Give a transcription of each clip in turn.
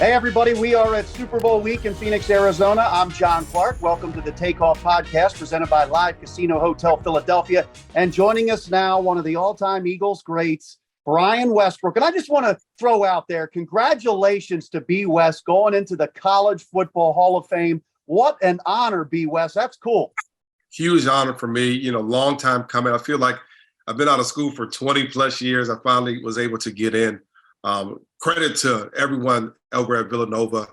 Hey, everybody. We are at Super Bowl week in Phoenix, Arizona. I'm John Clark. Welcome to the Takeoff podcast presented by Live Casino Hotel Philadelphia. And joining us now, one of the all-time Eagles greats, Brian Westbrook. And I just want to throw out there, congratulations to B. West going into the College Football Hall of Fame. What an honor, B. West. That's cool. Huge honor for me. Long time coming. I feel like I've been out of school for 20 plus years. I finally was able to get in. Credit to everyone over at Villanova,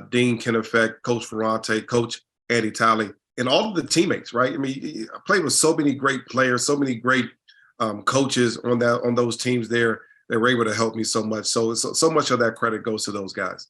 Dean Keneffect, Coach Ferrante, Coach Andy Talley, and all of the teammates, right? I mean, I played with so many great players, so many great coaches on those teams there. They were able to help me so much. So much of that credit goes to those guys.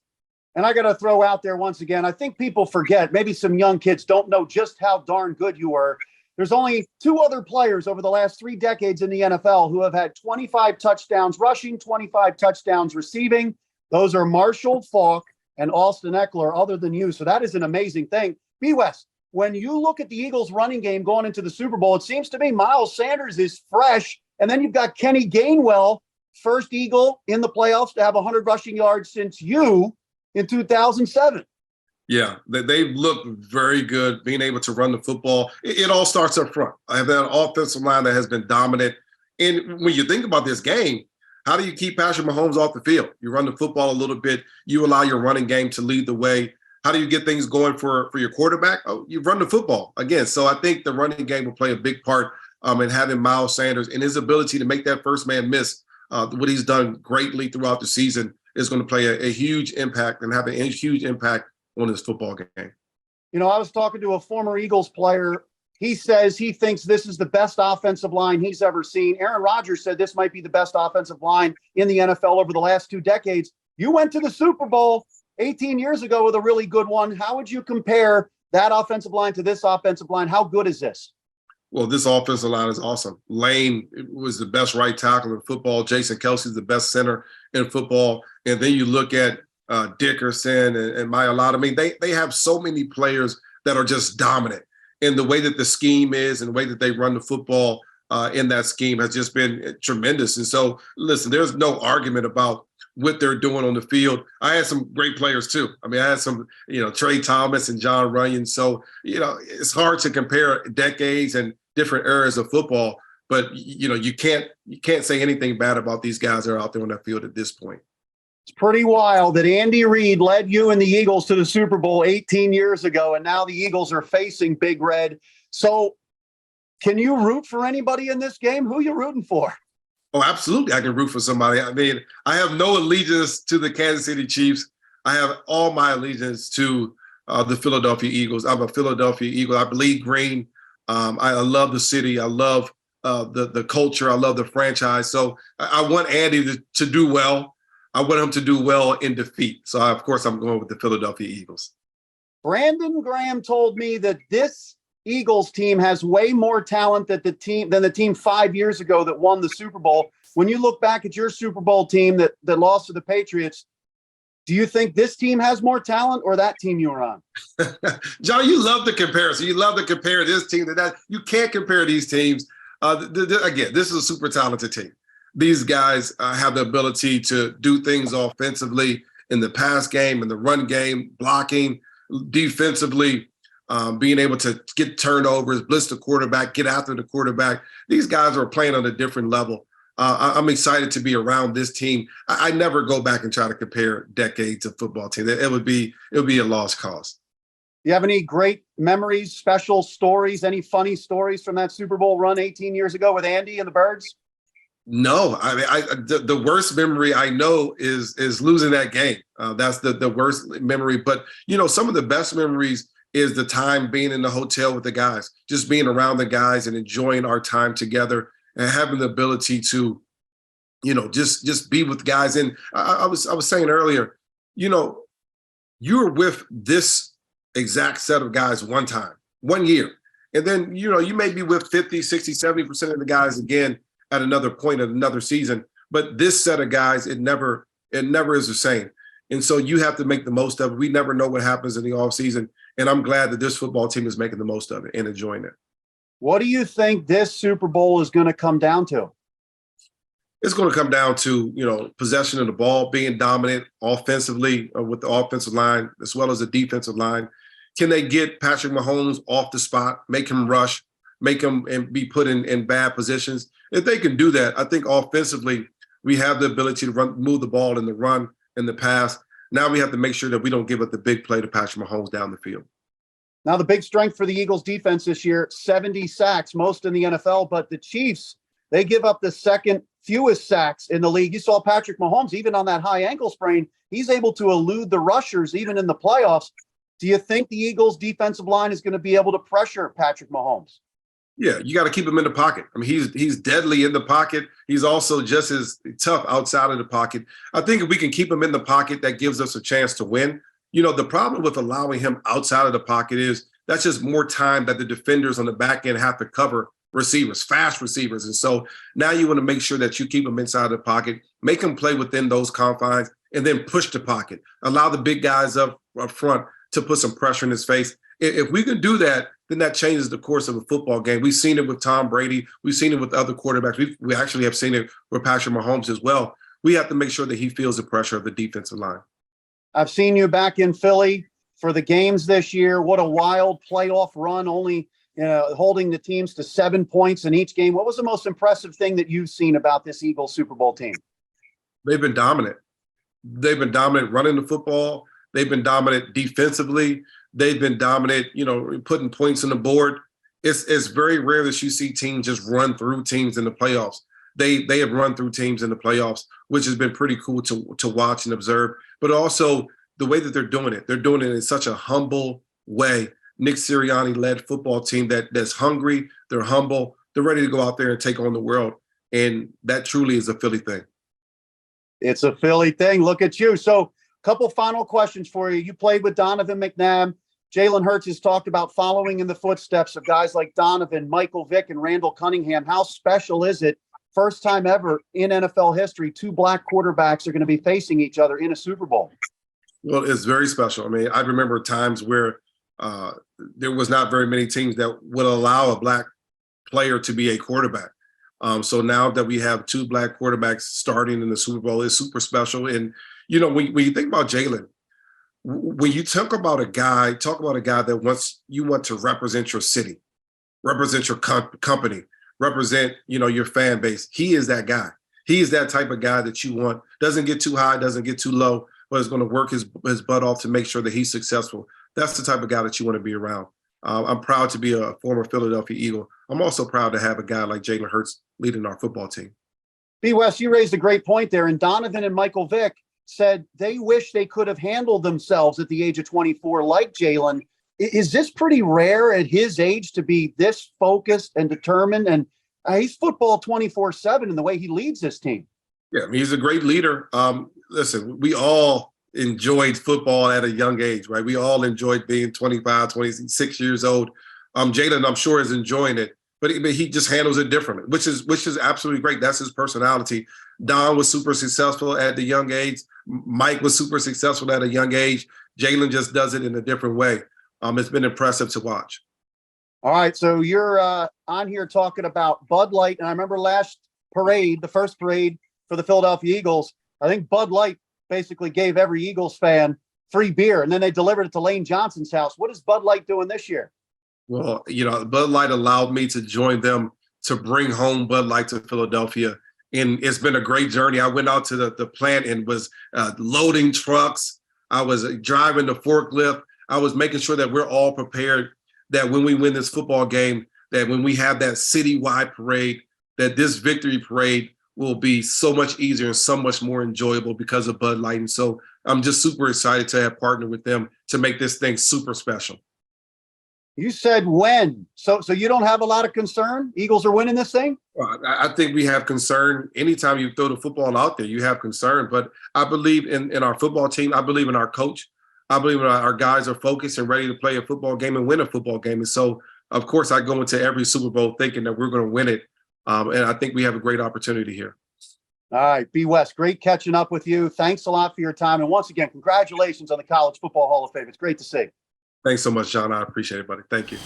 And I got to throw out there once again, I think people forget, maybe some young kids don't know just how darn good you were. There's only two other players over the last 3 decades in the NFL who have had 25 touchdowns rushing, 25 touchdowns receiving. Those are Marshall Faulk and Austin Eckler, other than you. So that is an amazing thing. B. West, when you look at the Eagles running game going into the Super Bowl, it seems to me Miles Sanders is fresh. And then you've got Kenny Gainwell, first Eagle in the playoffs to have 100 rushing yards since you in 2007. Yeah, they've looked very good being able to run the football. It all starts up front. I have that offensive line that has been dominant. And when you think about this game, how do you keep Patrick Mahomes off the field? You run the football a little bit. You allow your running game to lead the way. How do you get things going for your quarterback? Oh, you run the football again. So I think the running game will play a big part in having Miles Sanders and his ability to make that first man miss. What he's done greatly throughout the season is going to play a huge impact and have a huge impact on his football game. I was talking to a former Eagles player. He says he thinks this is the best offensive line he's ever seen. Aaron Rodgers said this might be the best offensive line in the NFL over the last 2 decades. You went to the Super Bowl 18 years ago with a really good one. How would you compare that offensive line to this offensive line? How good is this? Well, this offensive line is awesome. Lane was the best right tackle in football. Jason Kelsey's the best center in football. And then you look at Dickerson and Mailata. I mean, they have so many players that are just dominant. And the way that the scheme is and the way that they run the football in that scheme has just been tremendous. And so, listen, there's no argument about what they're doing on the field. I had some great players too. I mean, I had some, Trey Thomas and John Runyon. So, it's hard to compare decades and different eras of football, but you can't say anything bad about these guys that are out there on that field at this point. It's pretty wild that Andy Reid led you and the Eagles to the Super Bowl 18 years ago, and now the Eagles are facing Big Red. So can you root for anybody in this game? Who are you rooting for? Oh, absolutely. I can root for somebody. I mean, I have no allegiance to the Kansas City Chiefs. I have all my allegiance to the Philadelphia Eagles. I'm a Philadelphia Eagle. I bleed green. I love the city. I love the culture. I love the franchise. So I want Andy to do well. I want him to do well in defeat. So, of course, I'm going with the Philadelphia Eagles. Brandon Graham told me that this Eagles team has way more talent than the team 5 years ago that won the Super Bowl. When you look back at your Super Bowl team that lost to the Patriots, do you think this team has more talent or that team you were on? John, you love the comparison. You love to compare this team to that. You can't compare these teams. Again, this is a super talented team. These guys have the ability to do things offensively in the pass game, in the run game, blocking, defensively, being able to get turnovers, blitz the quarterback, get after the quarterback. These guys are playing on a different level. I'm excited to be around this team. I never go back and try to compare decades of football teams. It would be a lost cause. You have any great memories, special stories, any funny stories from that Super Bowl run 18 years ago with Andy and the Birds? No, I mean, the worst memory I know is losing that game. That's the worst memory. But, some of the best memories is the time being in the hotel with the guys, just being around the guys and enjoying our time together and having the ability to, just be with guys. And I was saying earlier, you're with this exact set of guys one time, 1 year. And then, you may be with 50, 60, 70% of the guys again at another point of another season. But this set of guys, it never is the same. And so you have to make the most of it. We never know what happens in the offseason. And I'm glad that this football team is making the most of it and enjoying it. What do you think this Super Bowl is going to come down to? It's going to come down to, possession of the ball, being dominant offensively with the offensive line as well as the defensive line. Can they get Patrick Mahomes off the spot, make him rush, make him and be put in bad positions? If they can do that, I think offensively we have the ability to move the ball in the run and the pass. Now we have to make sure that we don't give up the big play to Patrick Mahomes down the field. Now, the big strength for the Eagles defense this year, 70 sacks, most in the NFL, but the Chiefs, they give up the second fewest sacks in the league. You saw Patrick Mahomes, even on that high ankle sprain, he's able to elude the rushers even in the playoffs. Do you think the Eagles defensive line is going to be able to pressure Patrick Mahomes? Yeah, you got to keep him in the pocket. I mean, he's deadly in the pocket. He's also just as tough outside of the pocket. I think if we can keep him in the pocket, that gives us a chance to win. The problem with allowing him outside of the pocket is that's just more time that the defenders on the back end have to cover receivers, fast receivers. And so now you want to make sure that you keep them inside the pocket, make them play within those confines, and then push the pocket. Allow the big guys up front to put some pressure in his face. If we can do that, then that changes the course of a football game. We've seen it with Tom Brady. We've seen it with other quarterbacks. We actually have seen it with Patrick Mahomes as well. We have to make sure that he feels the pressure of the defensive line. I've seen you back in Philly for the games this year. What a wild playoff run, only holding the teams to 7 points in each game. What was the most impressive thing that you've seen about this Eagles Super Bowl team? They've been dominant. They've been dominant running the football. They've been dominant defensively. They've been dominant, putting points on the board. It's very rare that you see teams just run through teams in the playoffs. They have run through teams in the playoffs, which has been pretty cool to watch and observe. But also the way that they're doing it in such a humble way. Nick Sirianni-led football team that's hungry, they're humble, they're ready to go out there and take on the world. And that truly is a Philly thing. It's a Philly thing. Look at you. So a couple final questions for you. You played with Donovan McNabb. Jalen Hurts has talked about following in the footsteps of guys like Donovan, Michael Vick, and Randall Cunningham. How special is it? First time ever in NFL history, two black quarterbacks are going to be facing each other in a Super Bowl. Well, it's very special. I mean, I remember times where there was not very many teams that would allow a black player to be a quarterback. So now that we have two black quarterbacks starting in the Super Bowl, it's super special. And, when you think about Jalen, when you talk about a guy that you want to represent your city, represent your company, represent, your fan base. He is that guy. He is that type of guy that you want. Doesn't get too high, doesn't get too low, but is going to work his butt off to make sure that he's successful. That's the type of guy that you want to be around. I'm proud to be a former Philadelphia Eagle. I'm also proud to have a guy like Jalen Hurts leading our football team. B. West, you raised a great point there. And Donovan and Michael Vick said they wish they could have handled themselves at the age of 24 like Jalen. Is this pretty rare at his age to be this focused and determined? And he's football 24/7 in the way he leads this team. Yeah, he's a great leader. Listen, we all enjoyed football at a young age, right? We all enjoyed being 25, 26 years old. Jalen, I'm sure, is enjoying it, but he just handles it differently, which is absolutely great. That's his personality. Don was super successful at the young age. Mike was super successful at a young age. Jalen just does it in a different way. It's been impressive to watch. All right, so you're on here talking about Bud Light, and I remember last parade, the first parade for the Philadelphia Eagles, I think Bud Light basically gave every Eagles fan free beer, and then they delivered it to Lane Johnson's house. What is Bud Light doing this year? Well, Bud Light allowed me to join them to bring home Bud Light to Philadelphia, and it's been a great journey. I went out to the plant and was loading trucks. I was driving the forklift. I was making sure that we're all prepared, that when we win this football game, that when we have that citywide parade, that this victory parade will be so much easier and so much more enjoyable because of Bud Light. And so I'm just super excited to have partnered with them to make this thing super special. You said when. So you don't have a lot of concern? Eagles are winning this thing? I think we have concern. Anytime you throw the football out there, you have concern. But I believe in our football team. I believe in our coach. I believe our guys are focused and ready to play a football game and win a football game. And so, of course, I go into every Super Bowl thinking that we're going to win it. And I think we have a great opportunity here. All right, B. West, great catching up with you. Thanks a lot for your time. And once again, congratulations on the College Football Hall of Fame. It's great to see. Thanks so much, John. I appreciate it, buddy. Thank you.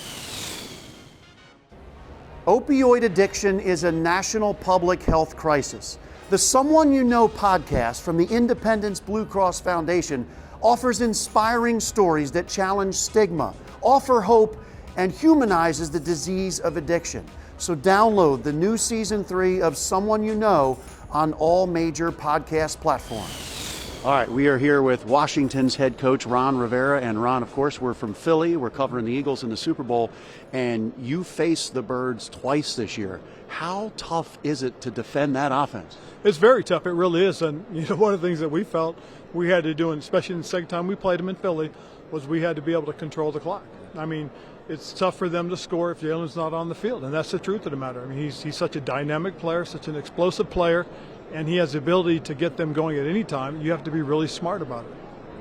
Opioid addiction is a national public health crisis. The Someone You Know podcast from the Independence Blue Cross Foundation offers inspiring stories that challenge stigma, offer hope, and humanizes the disease of addiction. So download the new Season 3 of Someone You Know on all major podcast platforms. All right, we are here with Washington's head coach, Ron Rivera. And Ron, of course, we're from Philly. We're covering the Eagles in the Super Bowl. And you faced the Birds twice this year. How tough is it to defend that offense? It's very tough. It really is. And, one of the things that we felt we had to do, and especially in the second time we played them in Philly, was we had to be able to control the clock. I mean, it's tough for them to score if Jalen's not on the field. And that's the truth of the matter. I mean, he's such a dynamic player, such an explosive player. And he has the ability to get them going at any time. You have to be really smart about it.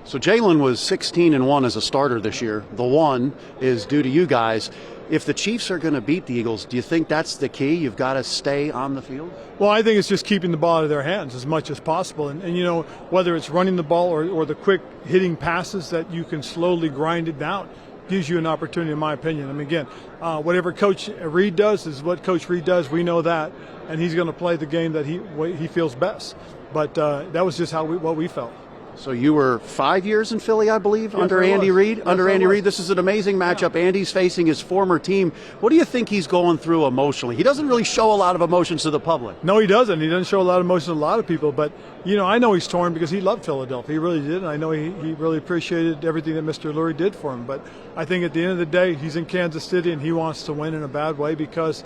So Jalen was 16-1 as a starter this year. The one is due to you guys. If the Cheifs are going to beat the Eagles, do you think that's the key? You've got to stay on the field? Well, I think it's just keeping the ball out of their hands as much as possible. And whether it's running the ball or the quick hitting passes that you can slowly grind it down, gives you an opportunity, in my opinion. I mean, again, whatever Coach Reid does is what Coach Reid does. We know that, and he's going to play the game that he feels best. But that was just what we felt. So you were 5 years in Philly, I believe, under Andy Reid. Under Andy Reid, this is an amazing matchup. Andy's facing his former team. What do you think he's going through emotionally? He doesn't really show a lot of emotions to the public. No, he doesn't. He doesn't show a lot of emotion to a lot of people. But, I know he's torn because he loved Philadelphia. He really did. And I know he really appreciated everything that Mr. Lurie did for him. But I think at the end of the day, he's in Kansas City and he wants to win in a bad way because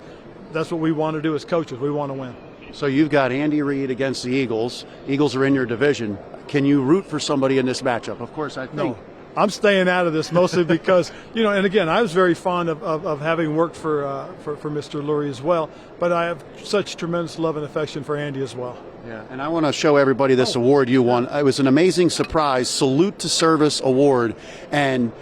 that's what we want to do as coaches. We want to win. So you've got Andy Reid against the Eagles. Eagles are in your division. Can you root for somebody in this matchup? Of course, I think. No, I'm staying out of this mostly because, and again, I was very fond of having worked for Mr. Lurie as well, but I have such tremendous love and affection for Andy as well. Yeah, and I want to show everybody this award you won. It was an amazing surprise, Salute to Service Award, and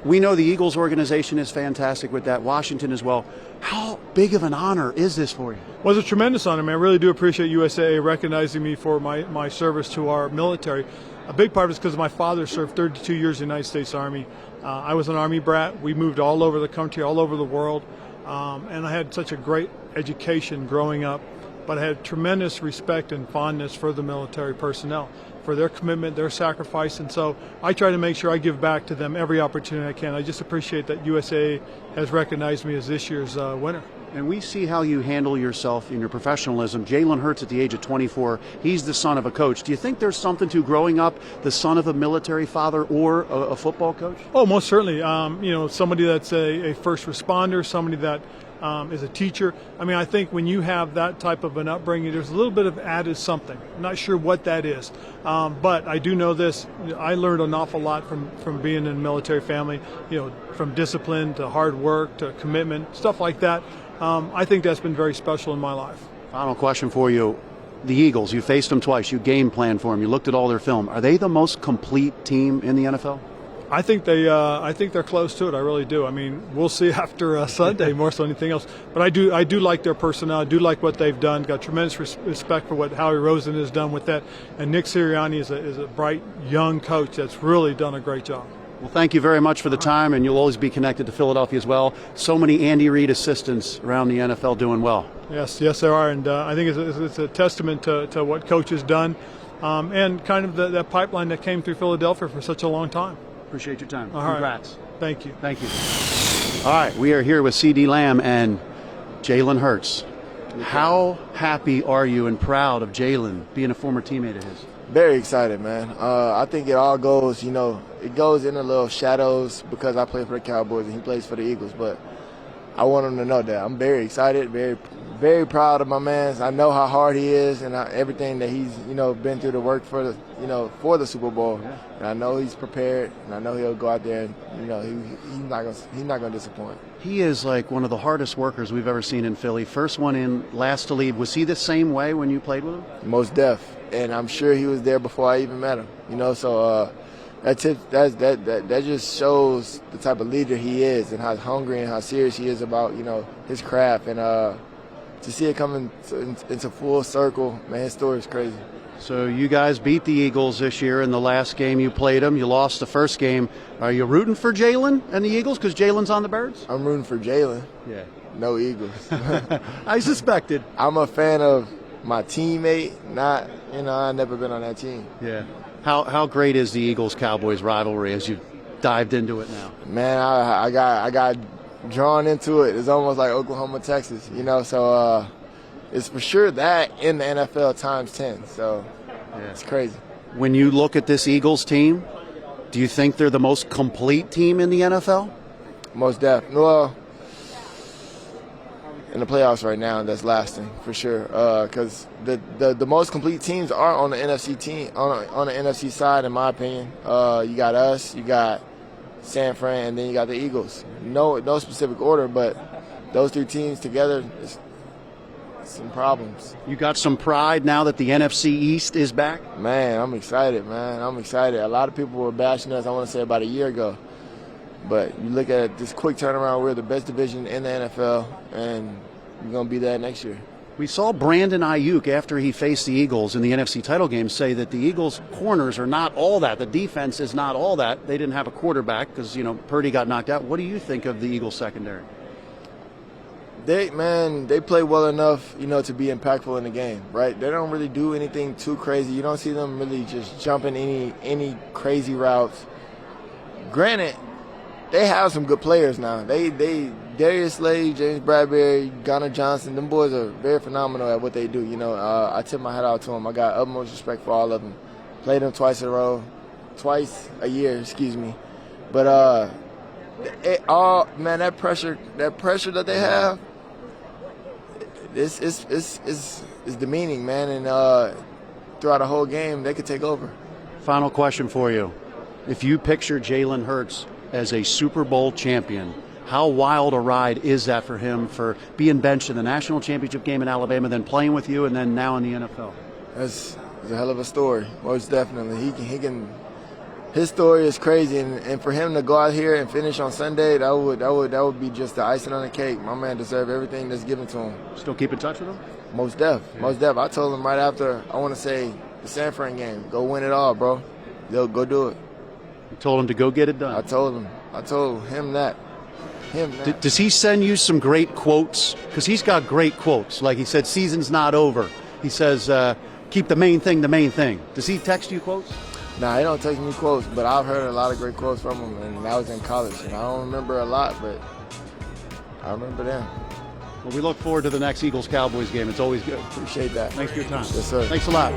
we know the Eagles organization is fantastic with that, Washington as well. How big of an honor is this for you? Well, it's a tremendous honor, man. I really do appreciate USAA recognizing me for my service to our military. A big part of it is because my father served 32 years in the United States Army. I was an Army brat. We moved all over the country, all over the world, and I had such a great education growing up, but I had tremendous respect and fondness for the military personnel, for their commitment, their sacrifice, and so I try to make sure I give back to them every opportunity I can. I just appreciate that USA has recognized me as this year's winner. And we see how you handle yourself in your professionalism. Jalen Hurts at the age of 24, he's the son of a coach. Do you think there's something to growing up the son of a military father or a football coach? Oh, most certainly. Somebody that's a first responder, somebody that is a teacher. I mean, I think when you have that type of an upbringing, there's a little bit of added something. I'm not sure what that is, but I do know this. I learned an awful lot from being in a military family, from discipline to hard work to commitment, stuff like that. I think that's been very special in my life. Final question for you. The Eagles, you faced them twice. You game planned for them. You looked at all their film. Are they the most complete team in the NFL? I think they're close to it. I really do. I mean, we'll see after Sunday more so than anything else. But I do like their personnel. I do like what they've done. Got tremendous respect for what Howie Roseman has done with that. And Nick Sirianni is a bright young coach that's really done a great job. Well, thank you very much for the time, and you'll always be connected to Philadelphia as well. So many Andy Reid assistants around the NFL doing well. Yes, there are, and I think it's a testament to what Coach has done, and kind of that pipeline that came through Philadelphia for such a long time. Appreciate your time. All Congrats. Right. Thank you. Thank you. All right, we are here with CeeDee Lamb and Jalen Hurts. How happy are you and proud of Jalen being a former teammate of his? Very excited, man. I think it all goes, it goes in the little shadows because I play for the Cowboys and he plays for the Eagles. But I want him to know that I'm very excited, very, very proud of my man. I know how hard he is and everything that he's, been through to work for the, for the Super Bowl. Yeah. And I know he's prepared, and I know he'll go out there and, he's not gonna disappoint. He is like one of the hardest workers we've ever seen in Philly. First one in, last to leave. Was he the same way when you played with him? Most def. And I'm sure he was there before I even met him. So that just shows the type of leader he is and how hungry and how serious he is about his craft. And to see it come into full circle, man, his story is crazy. So you guys beat the Eagles this year in the last game you played them. You lost the first game. Are you rooting for Jalen and the Eagles because Jalen's on the Birds? I'm rooting for Jalen. Yeah. No Eagles. I suspected. I'm a fan of my teammate, not, I've never been on that team. Yeah. How great is the Eagles-Cowboys rivalry as you've dived into it now? Man, I got drawn into it. It's almost like Oklahoma, Texas, so it's for sure that in the NFL times 10. So it's crazy. When you look at this Eagles team, do you think they're the most complete team in the NFL? Most definitely. Well, in the playoffs right now, that's lasting for sure. Because the most complete teams are on the NFC team on the NFC side, in my opinion. You got us, you got San Fran, and then you got the Eagles. No specific order, but those three teams together is some problems. You got some pride now that the NFC East is back? Man, I'm excited, man. I'm excited. A lot of people were bashing us, I want to say, about a year ago. But you look at this quick turnaround, we're the best division in the NFL, and we're going to be there next year. We saw Brandon Ayuk, after he faced the Eagles in the NFC title game, say that the Eagles' corners are not all that. The defense is not all that. They didn't have a quarterback because, Purdy got knocked out. What do you think of the Eagles' secondary? They play well enough, to be impactful in the game, right? They don't really do anything too crazy. You don't see them really just jumping any crazy routes. Granted, they have some good players now. Darius Slade, James Bradbury, Gunnar Johnson, them boys are very phenomenal at what they do. I tip my hat out to them. I got utmost respect for all of them. Played them twice a year, excuse me. But that pressure that they have, it's demeaning, man. And throughout the whole game, they could take over. Final question for you: if you picture Jalen Hurts as a Super Bowl champion, how wild a ride is that for him, for being benched in the national championship game in Alabama, then playing with you, and then now in the NFL? It's a hell of a story, most definitely. His story is crazy, and for him to go out here and finish on Sunday, that would be just the icing on the cake. My man deserves everything that's given to him. Still keep in touch with him? Most def. I told him right after, I want to say, the San Fran game, go win it all, bro. Go do it. You told him to go get it done. I told him that. Does he send you some great quotes? Because he's got great quotes. Like he said, season's not over. He says, keep the main thing the main thing. Does he text you quotes? Nah, he don't text me quotes, but I've heard a lot of great quotes from him, and I was in college. And I don't remember a lot, but I remember them. Well, we look forward to the next Eagles-Cowboys game. It's always good. Appreciate that. Thanks for your time. Yes, sir. Thanks a lot.